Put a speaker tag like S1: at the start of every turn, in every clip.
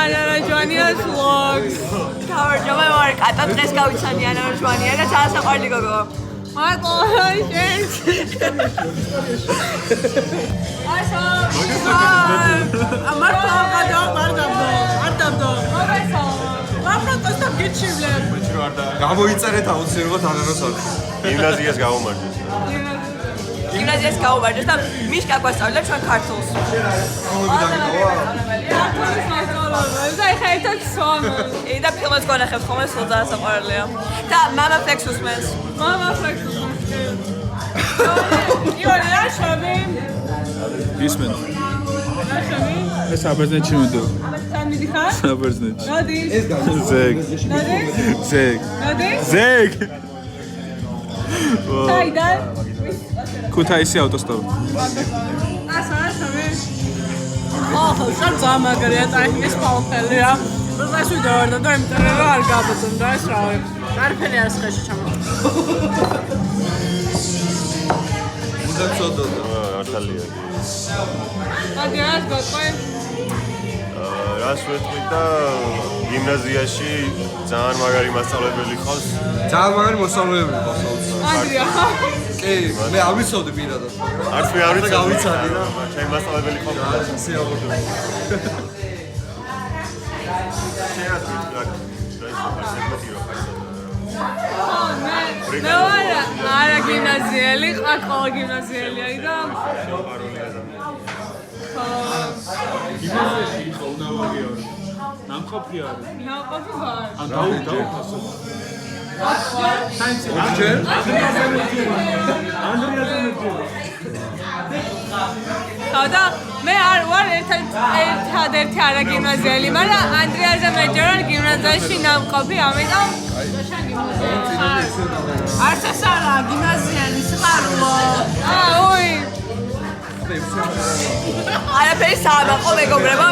S1: Ana Joania's vlogs.
S2: გამარჯობა, ვარ კატა დღეს გავიცანი ანა ჯვანია და ძალიან საყვარელი გოგო.
S3: გამოიწერეთ აუცილებლად ანანოს არის.
S4: გიმნაზიას გავუმარჯვეს.
S2: გიმნაზიას გავუმარჯვეს და მიშკა გვასწავლა ჩვენ ქართულს. და ფილმებს გვანახებთ ხოლმე, სულ ძალიან საყვარელია. და მამა ფლექს უსმენს.
S5: ისმენ. ეს აბერძნეთში მოდო. აბერძნეთში. ზეგ. ზეგ. ქუთაისი ავტოსტოპი.
S1: შენ ზამაგრია წაიხის პალფელია. როდესაც ვიდეო და იმტერა არ გაბრძან და ეს რავი. არაფერი არ შეშ ჩამო.
S3: მუდაცოდო.
S4: ართალია.
S1: აგერას გოყვე.
S4: რას ვეთქვი და გიმნაზიაში ძალიან მაგარი მასწავლებელი ყავს.
S3: ძალიან მაგარი მოსწავლეები ყავს აუცილებლად.
S1: ანდრია.
S3: კი, მე ავიცავდი პირადად.
S4: არც მე არ ვიცი
S3: გავიცადი და
S4: ჩემი მასწავლებელი ყავს.
S3: ასე აღოდება.
S1: მე არა გიმნაზიელი, ყველა გიმნაზიელია და
S5: გიმნაზიაში იყო უნავაგია. ნამყოფი არის.
S1: ნაყოფი ვარ.
S5: ან დაუფასო.
S3: აჯერ?
S1: და მე არ ვარ ერთადერთი არა გიმნაზიელი, მაგრამ ანდრიაზე მეჯერა გიმნაზიაში ნამყოფი, ამიტომ არც ეს არა გიმნაზიელი სხარულო. ოი.
S2: არაფერი საამაყო მეგობრებო,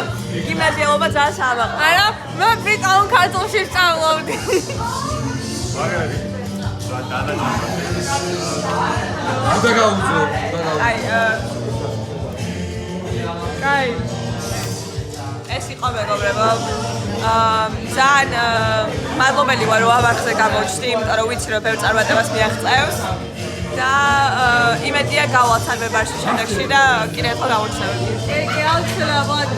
S2: გიმნაზიელობა ძალიან საამაყო.
S1: არა, მე ბრიტანულ ქართულში სწავლობდი.
S3: უნდა გავუძრო.
S1: კაი.
S2: ეს იყო მეგობრებო. ძალიან მადლობელი ვარ რომ ავახზე გამოჩნდი, იმიტომ რომ ვიცი რომ ბევრ წარმატებას მიაღწევს. და იმედია გავალთ ან ვებარში შემდეგში და კიდევ ერთხელ გამორჩევთ.
S1: კი, აუცილებლად.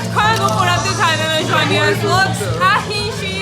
S1: თქვენ უყურებთ ანა ჯვანიას vlogs. აჰიში